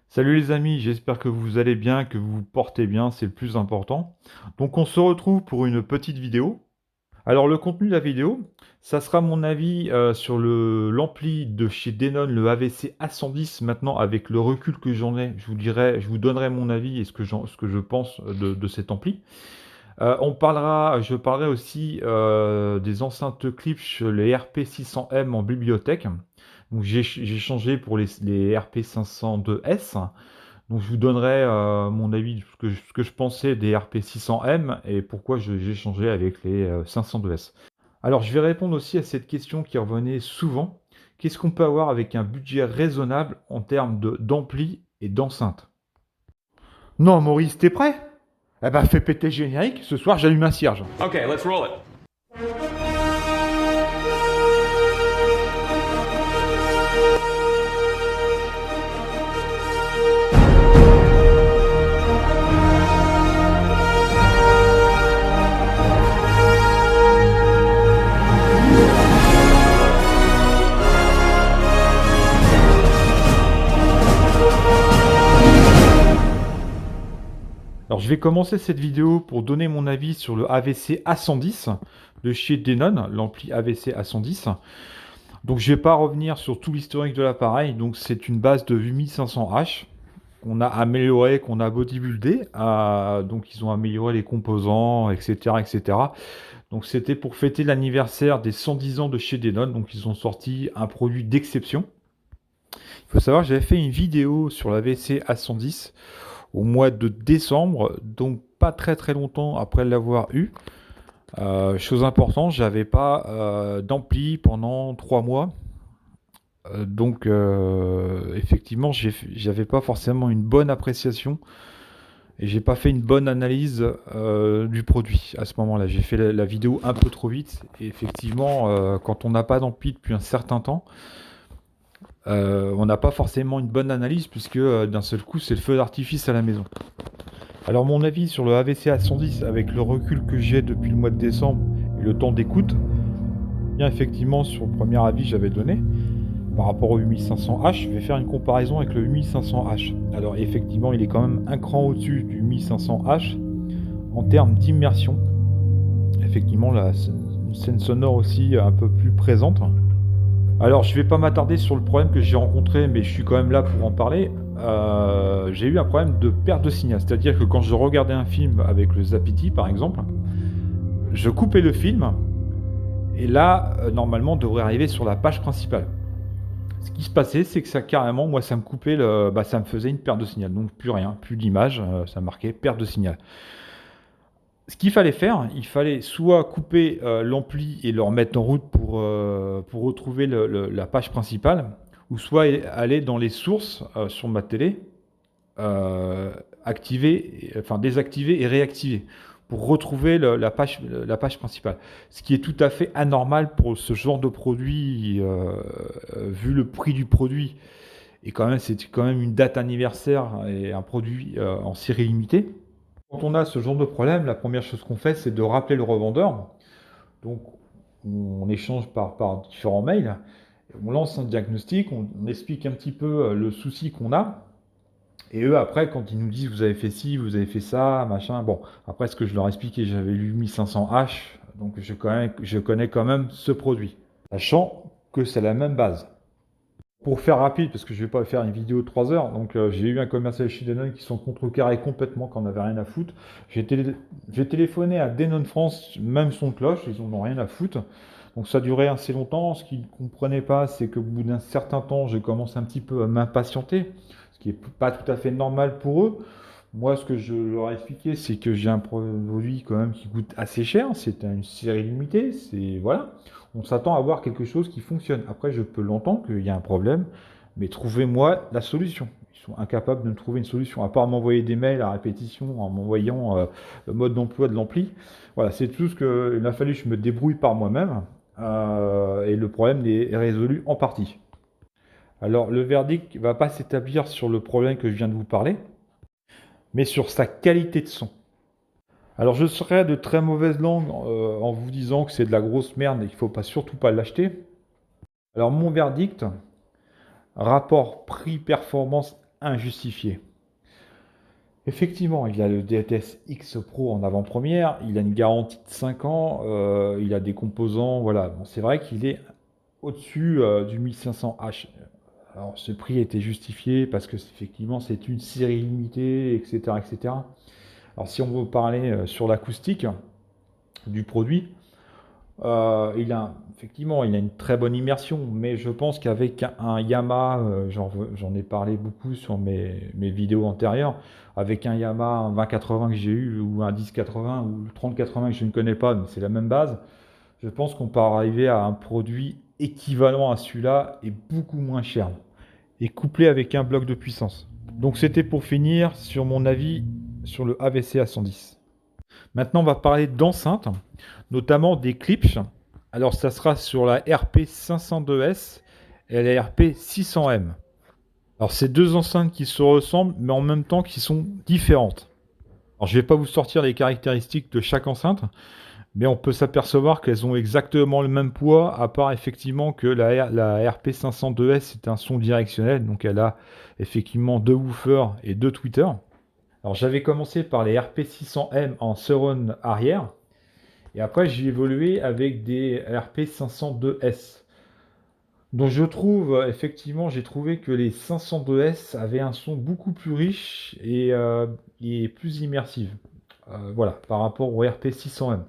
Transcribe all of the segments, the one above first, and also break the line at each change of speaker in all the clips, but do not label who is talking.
Salut les amis, j'espère que vous allez bien, que vous vous portez bien, c'est le plus important. Donc on se retrouve pour une petite vidéo. Alors le contenu de la vidéo, ça sera mon avis sur l'ampli de chez Denon, le AVC A110. Maintenant, avec le recul que j'en ai, je vous donnerai mon avis et ce que je pense de cet ampli. Je parlerai aussi des enceintes Klipsch, les RP600M en bibliothèque. Donc j'ai changé pour les RP502S. Donc je vous donnerai mon avis, ce que je pensais des RP600M et pourquoi j'ai changé avec les 502S. Alors je vais répondre aussi à cette question qui revenait souvent. Qu'est-ce qu'on peut avoir avec un budget raisonnable en termes d'ampli et d'enceinte? Non Maurice, t'es prêt? Eh ben fais péter le générique, ce soir j'allume un cierge.
Okay, let's roll it.
Alors je vais commencer cette vidéo pour donner mon avis sur le AVC A110 de chez Denon, l'ampli AVC A110. Donc je ne vais pas revenir sur tout l'historique de l'appareil, donc c'est une base de 8500H qu'on a amélioré, qu'on a bodybuildé. Donc ils ont amélioré les composants, etc. etc. Donc c'était pour fêter l'anniversaire des 110 ans de chez Denon, donc ils ont sorti un produit d'exception. Il faut savoir que j'avais fait une vidéo sur l'AVC A110 au mois de décembre, donc pas très longtemps après l'avoir eu. Chose importante, j'avais pas d'ampli pendant 3 mois. Effectivement, j'avais pas forcément une bonne appréciation et j'ai pas fait une bonne analyse du produit à ce moment-là. J'ai fait la vidéo un peu trop vite et effectivement, quand on n'a pas d'ampli depuis un certain temps, on n'a pas forcément une bonne analyse puisque d'un seul coup, c'est le feu d'artifice à la maison. Alors mon avis sur le AVC A110 avec le recul que j'ai depuis le mois de décembre et le temps d'écoute, bien effectivement sur le premier avis j'avais donné par rapport au 8500H, je vais faire une comparaison avec le 8500H. Alors effectivement il est quand même un cran au-dessus du 1500H en termes d'immersion. Effectivement une scène sonore aussi un peu plus présente. Alors je vais pas m'attarder sur le problème que j'ai rencontré, mais je suis quand même là pour en parler. J'ai eu un problème de perte de signal, c'est-à-dire que quand je regardais un film avec le Zapiti par exemple, je coupais le film et là normalement on devrait arriver sur la page principale. Ce qui se passait, c'est que ça carrément, moi ça me coupait, ça me faisait une perte de signal, donc plus rien, plus d'image, ça marquait perte de signal. Ce qu'il fallait faire, il fallait soit couper l'ampli et le remettre en route pour retrouver la page principale, ou soit aller dans les sources sur ma télé, désactiver et réactiver pour retrouver la page principale. Ce qui est tout à fait anormal pour ce genre de produit, vu le prix du produit. Et quand même, c'est quand même une date anniversaire et un produit en série limitée. Quand on a ce genre de problème, la première chose qu'on fait, c'est de rappeler le revendeur. Donc, on échange par différents mails. On lance un diagnostic, on explique un petit peu le souci qu'on a. Et eux, après, quand ils nous disent vous avez fait ci, vous avez fait ça, machin, bon, après ce que je leur expliquais, j'avais lu 1500H, donc je connais quand même ce produit, sachant que c'est la même base. Pour faire rapide, parce que je ne vais pas faire une vidéo de 3 heures, donc j'ai eu un commercial chez Denon qui sont contrecarrés complètement quand on n'avait rien à foutre. J'ai téléphoné à Denon France, même son de cloche, ils n'en ont rien à foutre. Donc ça durait assez longtemps. Ce qu'ils ne comprenaient pas, c'est qu'au bout d'un certain temps, j'ai commencé un petit peu à m'impatienter, ce qui n'est pas tout à fait normal pour eux. Moi, ce que je leur ai expliqué, c'est que j'ai un produit quand même qui coûte assez cher. C'est une série limitée. C'est voilà. On s'attend à avoir quelque chose qui fonctionne. Après, je peux l'entendre qu'il y a un problème, mais trouvez-moi la solution. Ils sont incapables de me trouver une solution, à part m'envoyer des mails à répétition en m'envoyant le mode d'emploi de l'ampli. Voilà, c'est tout ce qu'il a fallu que je me débrouille par moi-même. Et le problème est résolu en partie. Alors, le verdict ne va pas s'établir sur le problème que je viens de vous parler, mais sur sa qualité de son. Alors je serais de très mauvaise langue en vous disant que c'est de la grosse merde et qu'il ne faut surtout pas l'acheter. Alors mon verdict, rapport prix-performance injustifié. Effectivement, il a le DTS X Pro en avant-première, il a une garantie de 5 ans, il a des composants, voilà. Bon, c'est vrai qu'il est au-dessus du 1500H. Alors, ce prix était justifié parce que effectivement, c'est une série limitée, etc., etc. Alors, si on veut parler sur l'acoustique du produit, effectivement, il a une très bonne immersion, mais je pense qu'avec un Yamaha, j'en ai parlé beaucoup sur mes vidéos antérieures, avec un Yamaha, un 2080 que j'ai eu, ou un 1080, ou le 3080 que je ne connais pas, mais c'est la même base, je pense qu'on peut arriver à un produit équivalent à celui-là et beaucoup moins cher, et couplé avec un bloc de puissance. Donc c'était pour finir sur mon avis sur le AVC A110. Maintenant, on va parler d'enceintes, notamment des clips. Alors, ça sera sur la RP502S et la RP600M. Alors, c'est deux enceintes qui se ressemblent, mais en même temps qui sont différentes. Alors, je ne vais pas vous sortir les caractéristiques de chaque enceinte, mais on peut s'apercevoir qu'elles ont exactement le même poids, à part effectivement que la RP502S est un son directionnel, donc elle a effectivement deux woofers et deux tweeters. Alors, j'avais commencé par les RP600M en surround arrière. Et après, j'ai évolué avec des RP502S. Donc je trouve, effectivement, j'ai trouvé que les 502S avaient un son beaucoup plus riche et plus immersif. Voilà, par rapport au RP600M.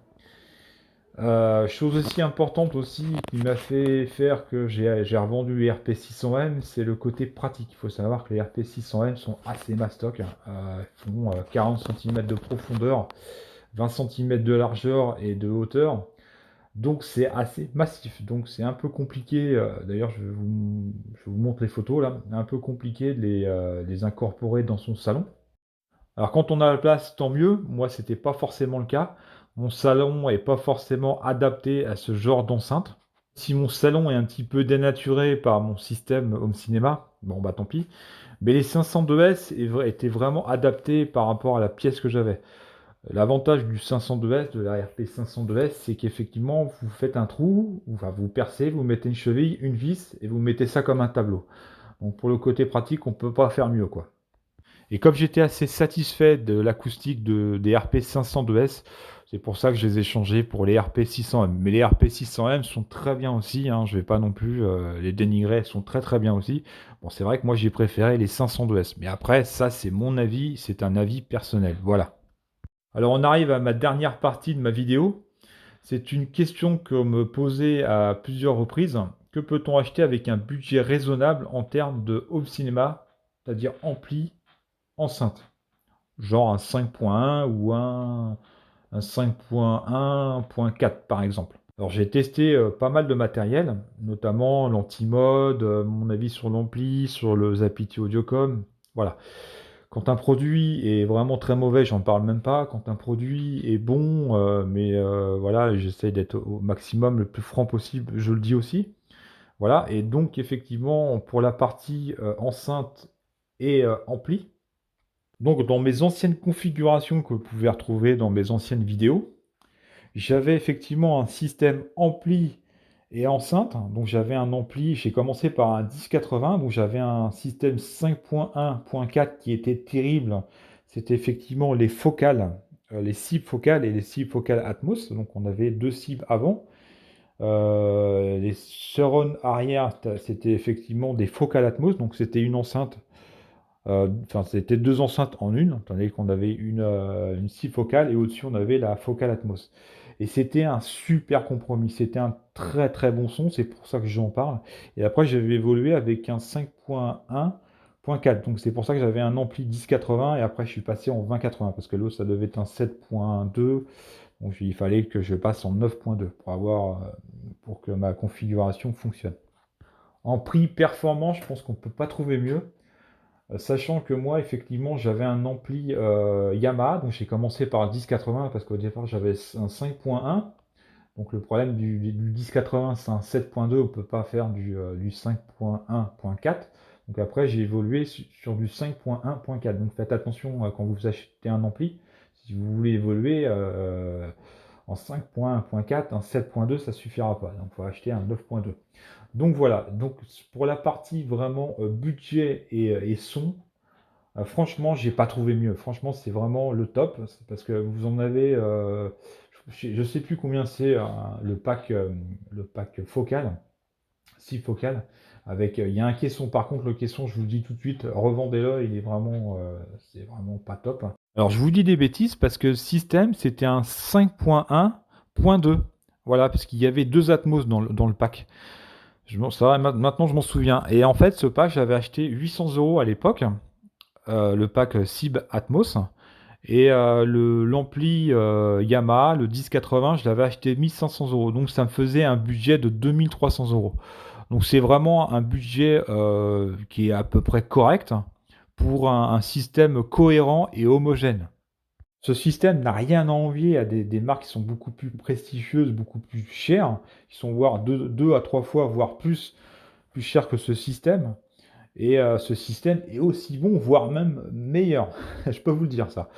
Chose aussi importante aussi qui m'a fait faire que j'ai revendu les RP600M, c'est le côté pratique. Il faut savoir que les RP600M sont assez mastoc, hein. Ils font 40 cm de profondeur, 20 cm de largeur et de hauteur. Donc c'est assez massif. Donc c'est un peu compliqué. D'ailleurs, je vous montre les photos là. Un peu compliqué de les incorporer dans son salon. Alors quand on a la place, tant mieux. Moi, c'était pas forcément le cas. Mon salon est pas forcément adapté à ce genre d'enceinte. Si mon salon est un petit peu dénaturé par mon système home cinéma, bon bah tant pis. Mais les 502S étaient vraiment adaptés par rapport à la pièce que j'avais. L'avantage du 502S, de la RP 502S, c'est qu'effectivement, vous faites un trou, enfin vous percez, vous mettez une cheville, une vis, et vous mettez ça comme un tableau. Donc pour le côté pratique, on ne peut pas faire mieux, quoi. Et comme j'étais assez satisfait de l'acoustique des RP 502S, c'est pour ça que je les ai changés pour les RP 600M. Mais les RP 600M sont très bien aussi, hein, je ne vais pas non plus les dénigrer, elles sont très très bien aussi. Bon, c'est vrai que moi j'ai préféré les 502S. Mais après, ça c'est mon avis, c'est un avis personnel. Voilà. Alors on arrive à ma dernière partie de ma vidéo. C'est une question qu'on me posait à plusieurs reprises. Que peut-on acheter avec un budget raisonnable en termes de home cinéma, c'est-à-dire ampli, enceinte? Genre un 5.1 ou un 5.1.4 par exemple. Alors j'ai testé pas mal de matériel, notamment l'anti-mode, mon avis sur l'ampli, sur le Zapiti Audiocom. Voilà. Quand un produit est vraiment très mauvais, j'en parle même pas. Quand un produit est bon, voilà, j'essaie d'être au maximum le plus franc possible, je le dis aussi. Voilà, et donc effectivement, pour la partie enceinte et ampli, donc dans mes anciennes configurations que vous pouvez retrouver dans mes anciennes vidéos, j'avais effectivement un système ampli et enceinte. Donc j'avais un ampli, j'ai commencé par un 1080, donc j'avais un système 5.1.4 qui était terrible. C'était effectivement les focales, les cibles focales et les cibles focales Atmos. Donc on avait deux cibles avant. Les surround arrière, c'était effectivement des focales Atmos, donc c'était une enceinte. Enfin, c'était deux enceintes en une, tandis qu'on avait une cible focale et au-dessus on avait la focale Atmos. Et c'était un super compromis, c'était un très très bon son, c'est pour ça que j'en parle. Et après j'avais évolué avec un 5.1.4, donc c'est pour ça que j'avais un ampli 1080 et après je suis passé en 2080 parce que l'autre ça devait être un 7.2, donc il fallait que je passe en 9.2 pour que ma configuration fonctionne. En prix performant, je pense qu'on ne peut pas trouver mieux. Sachant que moi, effectivement, j'avais un ampli Yamaha, donc j'ai commencé par le 1080 parce qu'au départ j'avais un 5.1. Donc le problème du 1080, c'est un 7.2, on ne peut pas faire du 5.1.4. Donc après, j'ai évolué sur du 5.1.4. Donc faites attention quand vous achetez un ampli. Si vous voulez évoluer en 5.1.4, un 7.2, ça suffira pas. Donc il faut acheter un 9.2. Donc voilà, donc pour la partie vraiment budget et son, Franchement, j'ai pas trouvé mieux. Franchement, c'est vraiment le top. C'est parce que vous en avez, je sais plus combien c'est le pack focal, 6 focales. Avec, il y a un caisson. Par contre, le caisson, je vous le dis tout de suite, revendez-le. Il est vraiment, c'est vraiment pas top. Alors, je vous dis des bêtises parce que le système, c'était un 5.1.2. Voilà, parce qu'il y avait 2 Atmos dans le pack. Ça va, maintenant, je m'en souviens. Et en fait, ce pack, j'avais acheté 800 € à l'époque. Le pack SIB Atmos. Et l'ampli Yamaha, le 1080, je l'avais acheté 1500 €. Donc ça me faisait un budget de 2300 €. Donc c'est vraiment un budget qui est à peu près correct pour un système cohérent et homogène. Ce système n'a rien à envier à des marques qui sont beaucoup plus prestigieuses, beaucoup plus chères, qui sont voire 2 à 3 fois, voire plus chères que ce système. Et ce système est aussi bon, voire même meilleur. Je peux vous le dire ça.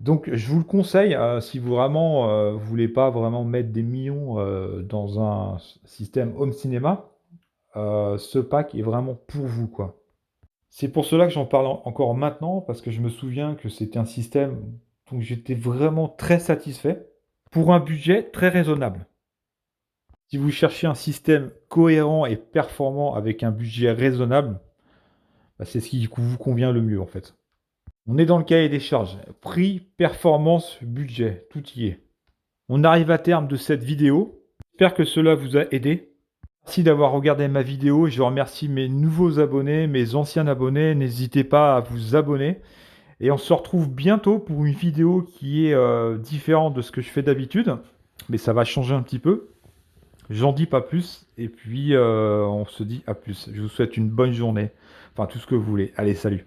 Donc je vous le conseille, si vous vraiment voulez pas vraiment mettre des millions dans un système home cinéma, ce pack est vraiment pour vous, quoi. C'est pour cela que j'en parle encore maintenant, parce que je me souviens que c'était un système dont j'étais vraiment très satisfait, pour un budget très raisonnable. Si vous cherchez un système cohérent et performant avec un budget raisonnable, bah, c'est ce qui vous convient le mieux en fait. On est dans le cahier des charges. Prix, performance, budget, tout y est. On arrive à terme de cette vidéo. J'espère que cela vous a aidé. Merci d'avoir regardé ma vidéo. Je remercie mes nouveaux abonnés, mes anciens abonnés. N'hésitez pas à vous abonner. Et on se retrouve bientôt pour une vidéo qui est différente de ce que je fais d'habitude. Mais ça va changer un petit peu. J'en dis pas plus. Et puis on se dit à plus. Je vous souhaite une bonne journée. Enfin tout ce que vous voulez. Allez, salut.